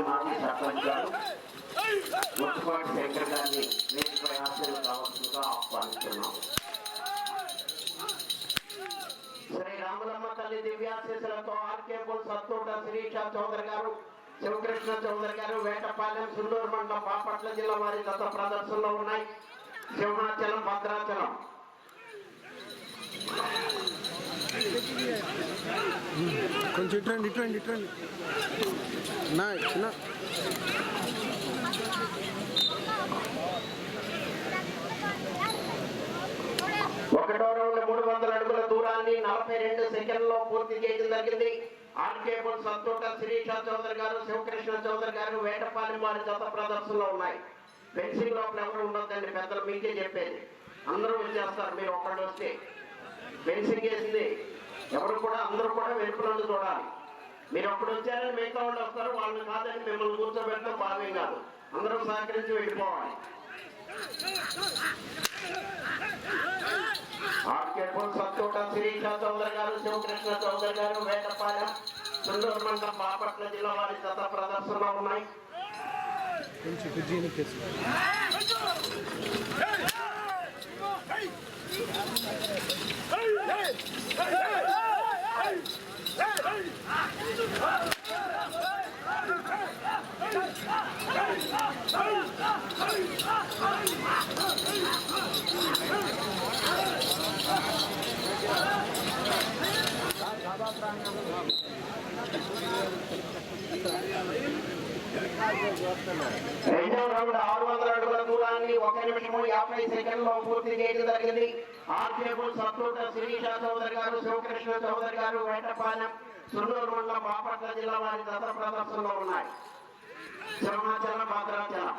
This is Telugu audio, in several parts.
మాజీ సర్పంచ్ గారు ముట్టుపాటి శంకర్ గారిని వేదికపై హాస్యం కావాల్సిందిగా ఆహ్వానిస్తున్నాం. శ్రీ రాములమ్మ తల్లి దివ్యాశీస్సులతో ఆర్కేపుల్ సత్తూట శిరీష చౌదరి గారు, శివకృష్ణ చౌదరి గారు, వేటపాలెం, సుండూరు మండలం, బాపట్ల జిల్లా వారి గత ప్రదర్శనలో ఉన్నాయి. సింహాచలం, భద్రాచలం కొంచెం ఇట్రండి ఇట్రండి ఇట్రండి నా చిన్న ఒకటో రౌండ్ 300 అడుగుల దూరాన్ని 42 సెకండ్లో పూర్తి చేయడం జరిగింది. ఆర్కేపుల్ సత్తూట శిరీష చౌదరి గారు, శివకృష్ణ చౌదరి గారు, వేటపాలెం వారి గత ప్రదర్శనలో ఉన్నాయి. ఫెన్సింగ్ లోపల ఎవరు ఉండొద్దండి, పెద్దలు మీకే చెప్పేది. అందరూ వచ్చేస్తారు, మీరు ఒక్కళ్ళు వస్తే ఫెన్సింగ్ వేసింది ఎవరు కూడా, అందరూ కూడా వెనుకలను చూడాలి. మీరు ఒక్కడు వచ్చారని మిగతా వాళ్ళు వస్తారు, వాళ్ళని కాదని మిమ్మల్ని కూర్చోబెట్టడం భావ్యం కాదు. అందరూ సహకరించి వెళ్ళిపోవాలి. ఆర్కేపుల్ సత్తూట శిరీష చౌదరి గారు, శివకృష్ణ చౌదరి గారు, వేటపాలెం, సుండూరు మండలం, బాపట్ల జిల్లా వారి గత ప్రదర్శనలో ఉన్నాయి. రెండో రౌండ్ 600 అడుగుల దూరాన్ని 1 నిమిషము 50 సెకండ్లో పూర్తి చేయడం జరిగింది. ఆర్కేపుల్ సత్తూట శిరీష చౌదరి గారు, శివకృష్ణ చౌదరి గారు, వేటపాలెం, సుండూరు మండలం, బాపట్ల జిల్లా వారి గత ప్రదర్శనలో ఉన్నాయి. సింహాచలం, భద్రాచలం.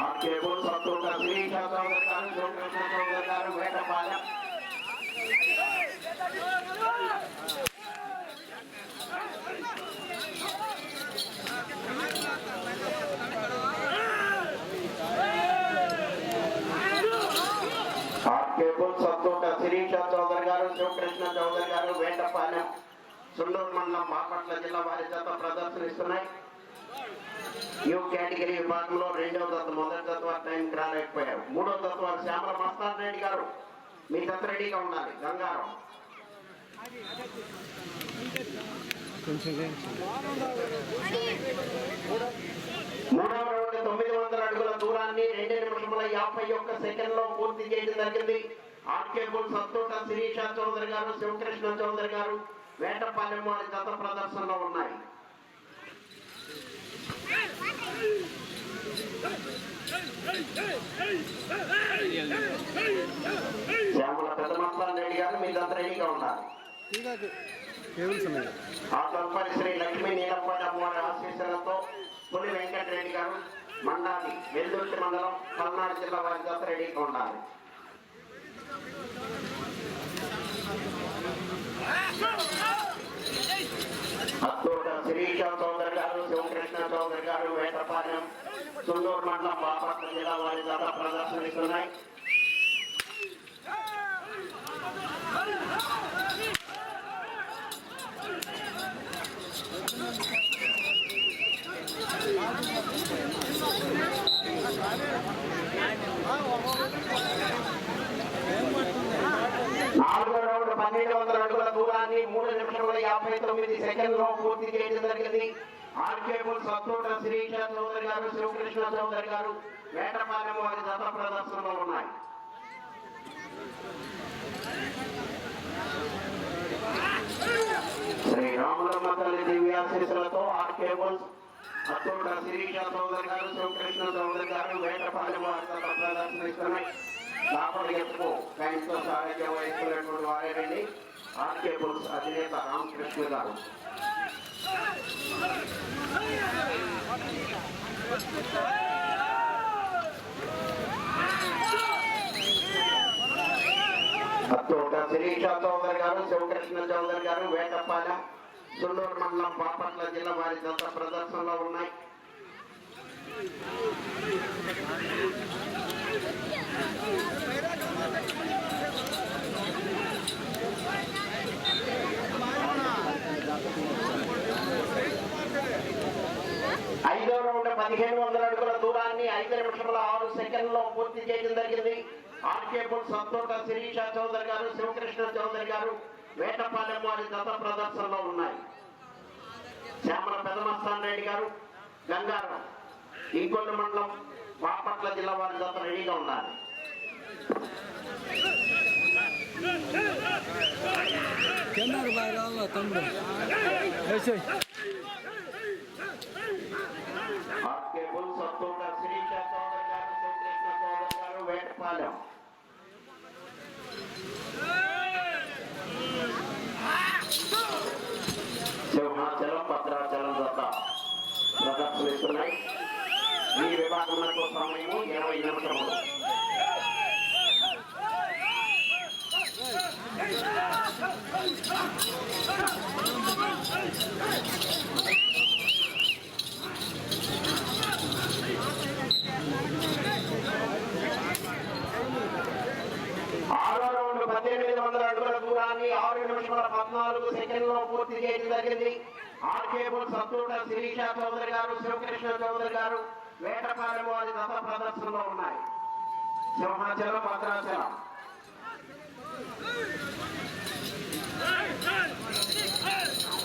ఆర్కేపుల్ సత్తూట శిరీష చౌదరి గారు, శివకృష్ణ చౌదరి గారు, వేటపాలెం. ఆర్కేపుల్ సత్తూట శిరీష చౌదరి గారు, శివకృష్ణ చౌదరి గారు, వేటపాలెం, సుండూరు మండలం, బాపట్ల జిల్లా వారి జత ప్రదర్శనిస్తున్నాయి. యూ కేటగిరీ విభాగంలో రెండవ జత మొదటి జత వారి టైంకి రాలేకపోయారు. మూడవ జత వారు శ్యామల మస్తాన్ రెడ్డి గారు, మీ జత రెడీగా ఉండాలి. గంగారం మూడవ రౌండ్ 900 అడుగుల దూరాన్ని 2 నిమిషముల 51 సెకండ్లో పూర్తి చేయడం జరిగింది. ఆర్కేపుల్ సత్తూట శిరీష చౌదరి గారు, శివకృష్ణ చౌదరి గారు, వేటపాలెం వారి గత ప్రదర్శనలో ఉన్నాయి. శ్యామల పెద్దమస్తాన్ రెడ్డి గారు, మీ గత రెడీగా ఉండాలి. ఆ తదుపరి శ్రీ లక్ష్మీ నీలప్పటి అమ్మవారి ఆశీస్సులతో పులి వెంకటరెడ్డి గారు, మండాలి, వెల్దుర్తి మండలం, పల్నాడు జిల్లా వారి జత రెడీగా ఉండాలి. అత్తూట శిరీష చౌదరి గారు, శివకృష్ణ చౌదరి గారు, వేటపాలెం, సుండూరు మండలం, బాపట్ల జిల్లా వారి జత ప్రదర్శనిస్తున్నాయి. నాలుగో రౌండ్ 1200 అడుగుల దూరాన్ని 3 నిమిషముల 59 సెకండ్లో పూర్తి చేయడం జరిగింది. ఆర్కేపుల్ సత్తూట శిరీష చౌదరి గారు, శివకృష్ణ చౌదరి గారు, వేటపాలెం వారి జత ప్రదర్శనలో ఉన్నాయి. శ్రీ రాములమ్మ తల్లి దివ్యాశీస్సులతో ఆర్కేపుల్ సత్తూట శిరీష చౌదరి గారు, శివకృష్ణ చౌదరి గారు, వేటపాలెం వారి జత ప్రదర్శనిస్తున్నాయి. కాపడి ఎత్తుకు ఫ్యాన్స్తో సాహిత్యం వహిస్తున్నటువంటి వారేనండి ఆర్కేపుల్స్ అధినేత రామకృష్ణ గారు. అత్తోట శిరీష చౌదరి గారు, శివకృష్ణ చౌదరి గారు, వేటపాలెం, చుండూరు మండలం, బాపట్ల జిల్లా వారి జత ప్రదర్శనలో ఉన్నాయి. ఐదో రౌండ్ 1500 అడుగుల దూరాన్ని 5 నిమిషముల 6 సెకండ్లో పూర్తి చేయడం జరిగింది. ఆర్కేపుల్ సత్తోట శిరీష చౌదరి గారు, శివకృష్ణ చౌదరి గారు, వేటపాలెం వారి జత ప్రదర్శనలో ఉన్నాయి. శ్యామల పెదమస్తాన్ రెడ్డి గారు, గంగారం, ఇంకొల్లు మండలం, బాపట్ల జిల్లా వారి జత రెడీగా ఉన్నారు. ఆర్కేపుల్ సత్తోట శిరీష చౌదరి గారు, శివకృష్ణ చౌదరి గారు, వేటపాలెం. సింహాచలం, భద్రాచలం జత ప్రదర్శనిస్తున్నాయి. ఈ విభాగంలో సమయము 20 నిమిషములు. ఆరో రౌండ్ 1800 అడుగుల దూరాన్ని 6 నిమిషముల 14 సెకండ్లో పూర్తి చేయడం జరిగింది. ఆర్కేపుల్ సత్తోట శిరీష చౌదరి గారు, శివకృష్ణ చౌదరి గారు, వేటపాలెం వారి జత ప్రదర్శనలో ఉన్నాయి. సింహాచలం, భద్రాచలం.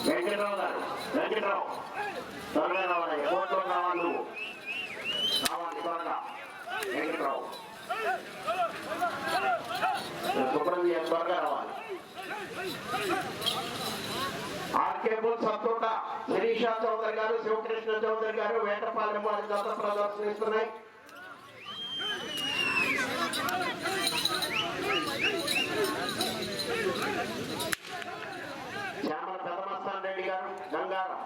వెంకటరావు గారు, వెంకటరావు త్వరగా రావాలి. కోర్టులో కావాలి, నువ్వు కావాలి త్వరగా. వెంకటరావు శుభ్రం చేసి త్వరగా రావాలి. ఆర్కేపుల్ సత్తోట శిరీష చౌదరి గారు, శివకృష్ణ చౌదరి గారు, వేటపాలెం వారి జత ప్రదర్శనిస్తున్నాయి. శ్యామల పెదమస్తాన్ రెడ్డి గారు, గంగారం.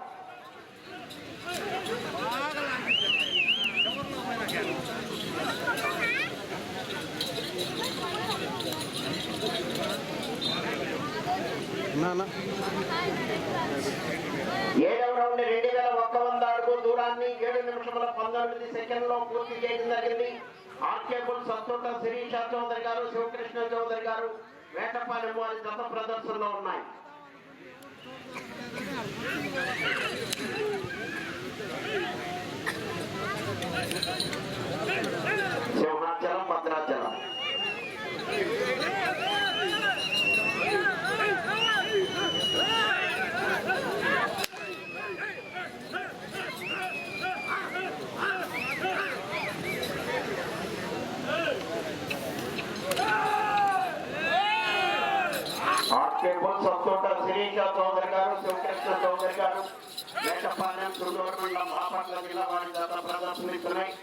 ఏడవ రౌండ్ 2100 అడుగు దూరాన్ని 7 నిమిషముల 19 సెకండ్లో పూర్తి చేయడం జరిగింది. ఆర్కేపుల్ సత్తోట శిరీష చౌదరి గారు, శివకృష్ణ చౌదరి గారు, వేటపాలెం వారి జత ప్రదర్శనలో ఉన్నాయి. సింహాచలం, భద్రాచలం. ఆర్కేపుల్ సత్తోట శిరీష చౌదరి గారు, శివకృష్ణ చౌదరి గారు, వేటపాలెం, చుండూరు మండలం, బాపట్ల జిల్లా వారి జత ప్రదర్శనిస్తున్నాయి.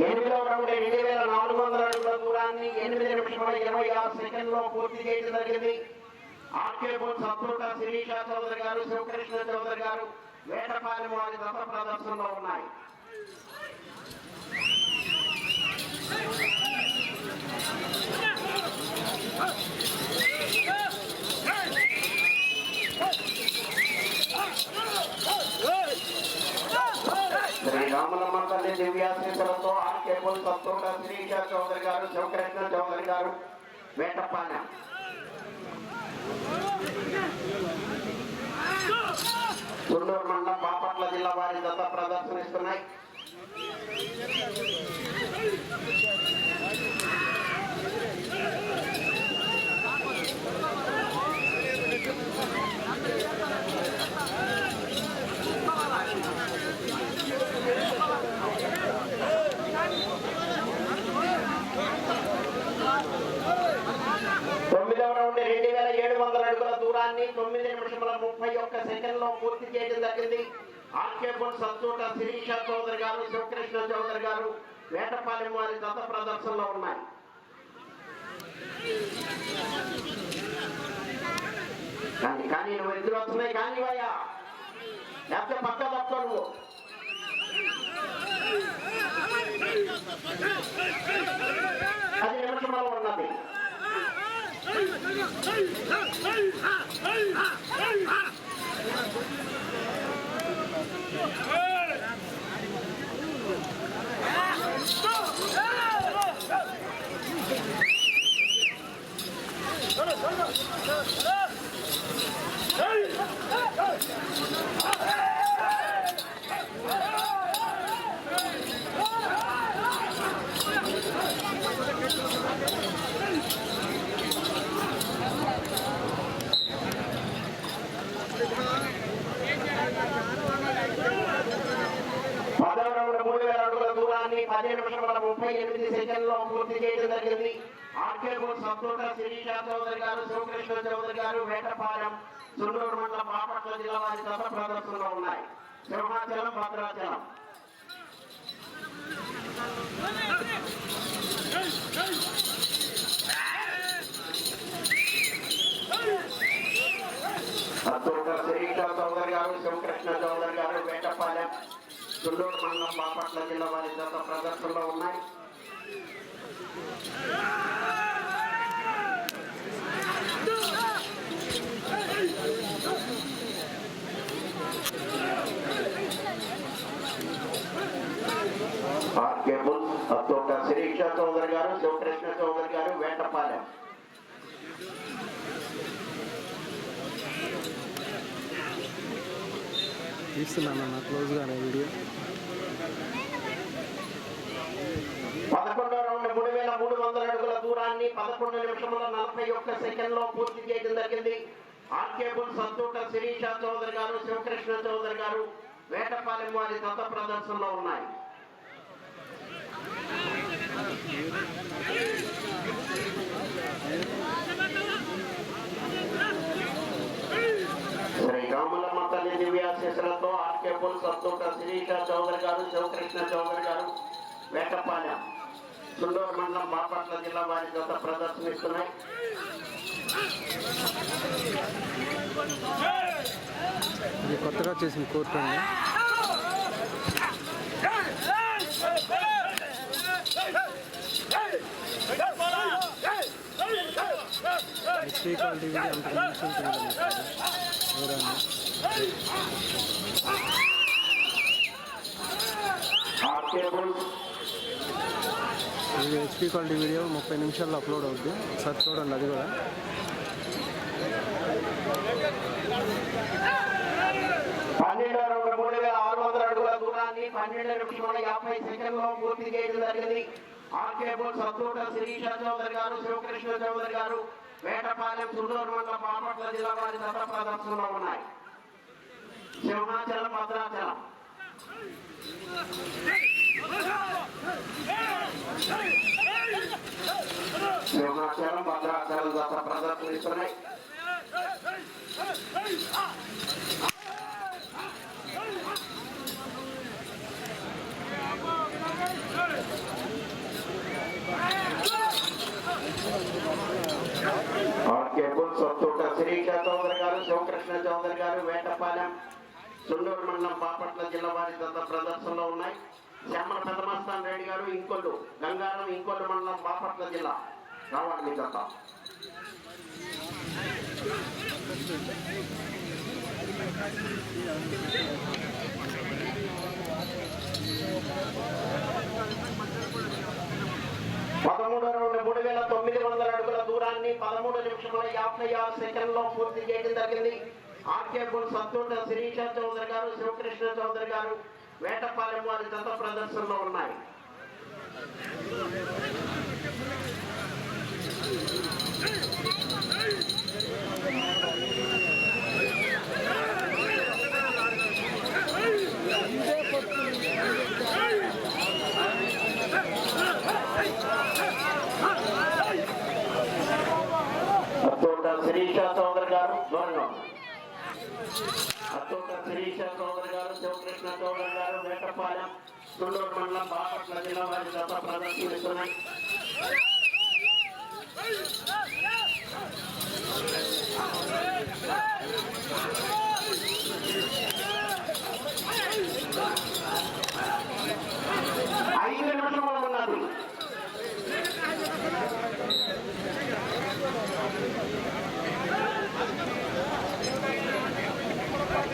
ఎనిమిదవ రౌండ్ 2400 అడుగుల దూరాన్ని 8 నిమిషముల 26 సెకండ్లో పూర్తి చేయడం జరిగింది. ఆర్కేపుల్ సత్తోట శిరీష చౌదరి గారు, శివకృష్ణ చౌదరి గారు, వేటపాలెం వారి జత ప్రదర్శనలో ఉన్నాయి. శ్రీ రామలమ్మ తల్లి దివ్యాశీస్సులతో ఆర్కేపుల్ సత్తోట శిరీష చౌదరి గారు, శివకృష్ణ చౌదరి గారు, వేటపాలెం. చుండూరు మండలం, బాపట్ల జిల్లా వారి జత ప్రదర్శనిస్తున్నాయి. తొమ్మిదవ రౌండ్ 2700 అడుగుల దూరాన్ని 9 నిమిషముల 31 సెకండ్లో పూర్తి చేయడం జరిగింది. ఆర్కేపుల్ సత్తోట శిరీష చౌదరి గారు, శివకృష్ణ చౌదరి గారు, వేటపాలెం వారి జత ప్రదర్శనలో ఉన్నాయి. కానీ నువ్వు ఎదురు వస్తున్నాయి కానీ అయ్యా లేకపోతే పక్క తప్ప నువ్వు 10 నిమిషంలో ఉన్నది. దూరాన్ని 10 నిమిషముల 38 సెకండ్లో పూర్తి చేయడం జరిగింది. ఆర్కే బోర్డు సంతోష శిరీష చౌదరి గారు, శివకృష్ణ చౌదరి గారు, వేటపాలెం, సుండూరు మండలం, బాపట్ల జిల్లా వారి గత ప్రదర్శనలో ఉన్నాయి. సింహాచలం, భద్రాచలం. సంతోష శిరీష చౌదరి గారు, శివకృష్ణ చౌదరి గారు, వేటపాలెం, సుండూరు మండలం, బాపట్ల జిల్లా వారి గత ప్రదర్శనలో ఉన్నాయి. ఆర్కే బుల్స్, అత్తోట శిరీష చౌదరి గారు, శివకృష్ణ చౌదరి గారు, వేటపాలెం. తీస్తున్నాను క్లోజ్గా వీడియో. 11వ రౌండ్ 3300 అడుగుల దూరాన్ని 11 నిమిషముల 41 సెకండ్లో పూర్తి చేయడం జరిగింది. ఆర్కే బుల్స్, అత్తోట శిరీష చౌదరి గారు, శివకృష్ణ చౌదరి గారు, వేటపాలెం వారి గత ప్రదర్శనలో ఉన్నాయి. శ్రీరాములమ్మ తల్లి దివ్యాశీస్సులతో ఆర్కే బుల్స్, అత్తోట శిరీష చౌదరి గారు, శివకృష్ణ చౌదరి గారు, వేటపాలెం, సుండూరు మండలం, బాపట్ల జిల్లా వారి గత ప్రదర్శనిస్తున్నాయి. ఇది కొత్తగా చేసిన కోర్టు అండి. హెచ్పీ క్వాలిటీ అంత ఇది హెచ్పీ క్వాలిటీ వీడియో 30 నిమిషాల్లో అప్లోడ్ అవుద్ది. ఒకసారి చూడండి అది కూడా. 3600 అడుగుల దూరాన్ని 12 నిమిషముల 50 సెకండ్లో పూర్తి చేయడం జరిగింది. ఆర్కే బోర్డు అత్తోట శిరీష చౌదరి గారు, శివకృష్ణ చౌదరి గారు, వేటపాలెం, సుండూరు మండలం, బాపట్ల జిల్లా వారి గత ప్రదర్శనలో ఉన్నాయి. సింహాచలం, భద్రాచలం. సింహాచలం, భద్రాచలం గత ప్రదర్శనిస్తున్నాయి. ఆర్కే బుల్స్, అత్తోట శిరీష చౌదరి గారు, శివకృష్ణ చౌదరి గారు, వేటపాలెం, సుండూరు మండలం, బాపట్ల జిల్లా వారి గత ప్రదర్శనలో ఉన్నాయి. శ్యామల పెద్దమస్తాన్ రెడ్డి గారు, ఇంకొల్లు, గంగారం, ఇంకొల్లు మండలం, బాపట్ల జిల్లా రావాలి గత. పదమూడవ రౌండ్ 3900 అడుగుల దూరాన్ని 13 నిమిషముల 56 సెకండ్లో పూర్తి చేయడం జరిగింది. ఆర్కే బుల్స్, అత్తోట శిరీష చౌదరి గారు, శివకృష్ణ చౌదరి గారు, వేటపాలెం వారి గత ప్రదర్శనలో ఉన్నాయి. అత్తోట శిరీష చౌదరి గారు, అత్తోట శిరీష చౌదరి గారు, శివకృష్ణ చౌదరి గారు, వేటపాలెం, సుండూరు మండలం, బాపట్ల జిల్లా వారి గత ప్రదర్శనిస్తున్నాయి. ఐదు నిమిషములు ఉన్నది.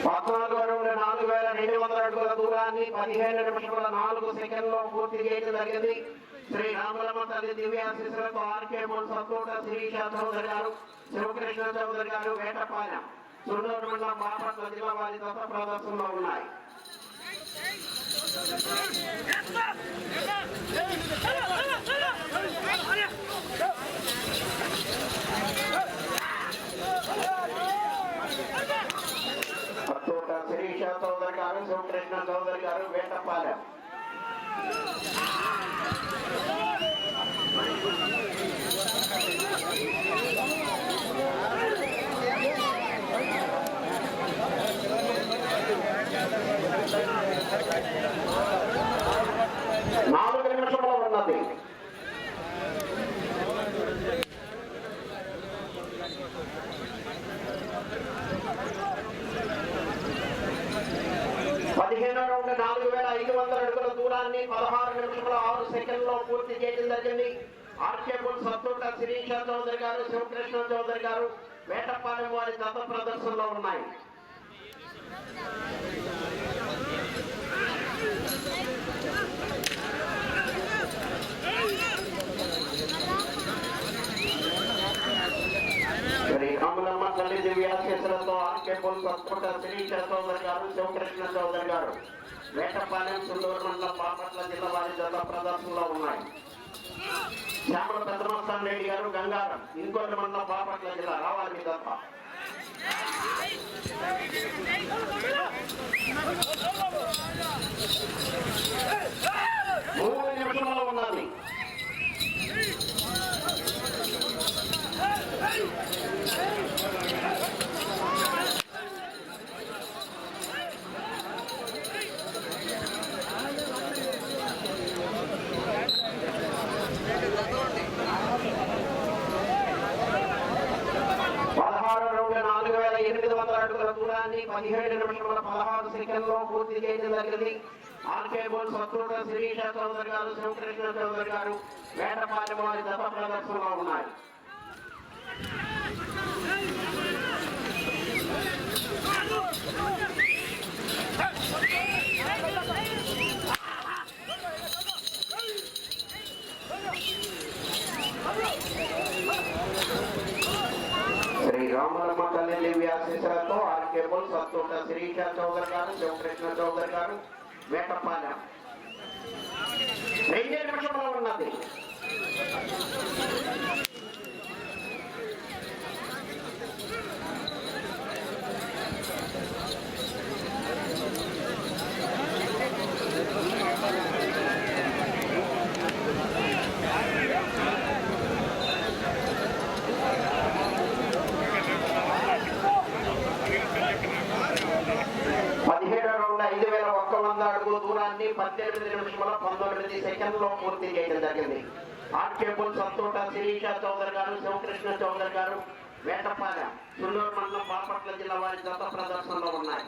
పద్నాలుగు అడుగుల 4,200 అడుగుల దూరాన్ని 15 నిమిషముల 4 సెకండ్లో పూర్తి చేయడం జరిగింది. శ్రీ రామలమ్మ తల్లి దివ్యాశీస్సులతో ఆర్కే బోల్ సత్తోట శిరీష చౌదరి గారు, శివకృష్ణ చౌదరి గారు, వేటపాలెం సుండూరు మండలం బాపట్ల జిల్లా వారి దశ ప్రదర్శనలో ఉన్నాయి. సత్తోట శిరీష చౌదరి గారు, శివకృష్ణ చౌదరి గారు, వేటపాలెం. నాలుగు నిమిషంలో ఉన్నది. పదిహేను రౌండ్ 4,500 అడుగుల దూరాన్ని 16 నిమిషముల 6 సెకండ్లో పూర్తి చేయడం జరిగింది. ఆర్కే బోల్ సత్తోట శిరీష చౌదరి గారు, శివకృష్ణ చౌదరి గారు, వేటపాలెం వారి దత్త ప్రదర్శనలో ఉన్నాయి. శ్రీ రామలమ్మ తల్లి దివ్యాశీస్సులతో ఆర్కే బోల్ సత్తోట శిరీష చౌదరి గారు, శివకృష్ణ చౌదరి గారు, వేటపాలెం సుండూరు మండలం బాపట్ల జిల్లా వారి దత్త ప్రదర్శనలో ఉన్నాయి. శ్యామల పెద్దమస్తాన్ రెడ్డి గారు, గంగారం ఇంకొండ మండలం బాపట్ల జిల్లా రావాలి మీ దత్త. 3 నిమిషంలో ఉన్నది. అడుగుల దూరాన్ని 17 నిమిషముల 16 సెకండ్లో పూర్తి చేయడం జరిగింది. ఆర్కే బోల్ సత్తోట శిరీష చౌదరి గారు, శివకృష్ణ చౌదరి గారు, వేటపాలెం వారి దశ ప్రదర్శనలో ఉన్నాయి. శ్రీ రామలమ్మ తల్లి దివ్యాశీస్సులతో ఆర్కే బోల్ సత్తోట శిరీష చౌదరి గారు, శివకృష్ణ చౌదరి గారు, వేటపాలెం. 2 నిమిషంలో ఉన్నది. అడుగుల దూరాన్ని 18 నిమిషముల 19 సెకండ్లో పూర్తి చేయడం జరిగింది. ఆర్కే బోల్ సత్తోట శిరీష చౌదరి గారు, శివకృష్ణ చౌదరి గారు, వేటపాలెం సుండూరు మండలం బాపట్ల జిల్లా వారి దత్త ప్రదర్శనలో ఉన్నాయి.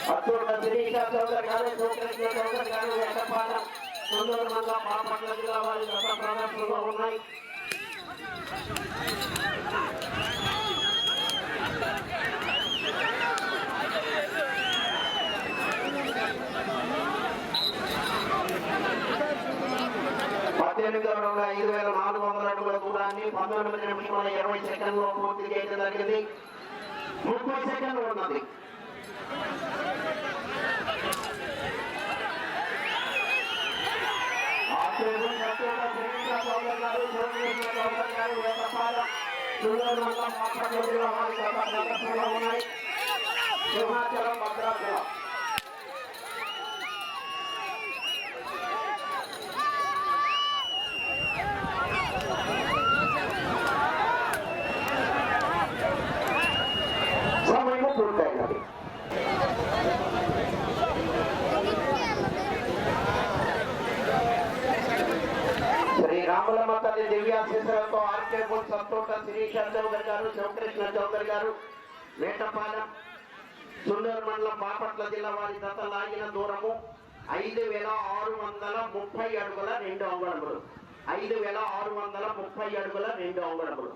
సత్తోట శిరీష చౌదరి గారు, శివకృష్ణ చౌదరి గారు, వేటపాలెం సుండూరు మండలం బాపట్ల జిల్లా వారి దత్త ప్రదర్శనలో ఉన్నాయి. రౌండ్ 5,400 అడుగుల దూరాన్ని 19 నిమిషముల 20 సెకండ్లో పూర్తి చేయడం జరిగింది. 30 సెకండ్లు ఉన్నది. సింహాచలం భద్రాచలం అమ్మవారి దివ్యాశీస్సులతో ఆర్కే బుల్ సత్తోట శిరీష చౌదరి గారు, శివకృష్ణ చౌదరి గారు, వేటపాలెం సుండూరు మండలం బాపట్ల జిల్లా వారి జత లాగిన దూరము 5,630 అడుగుల 2 అంగుళములు. 5,630 అడుగుల 2 అంగుళములు.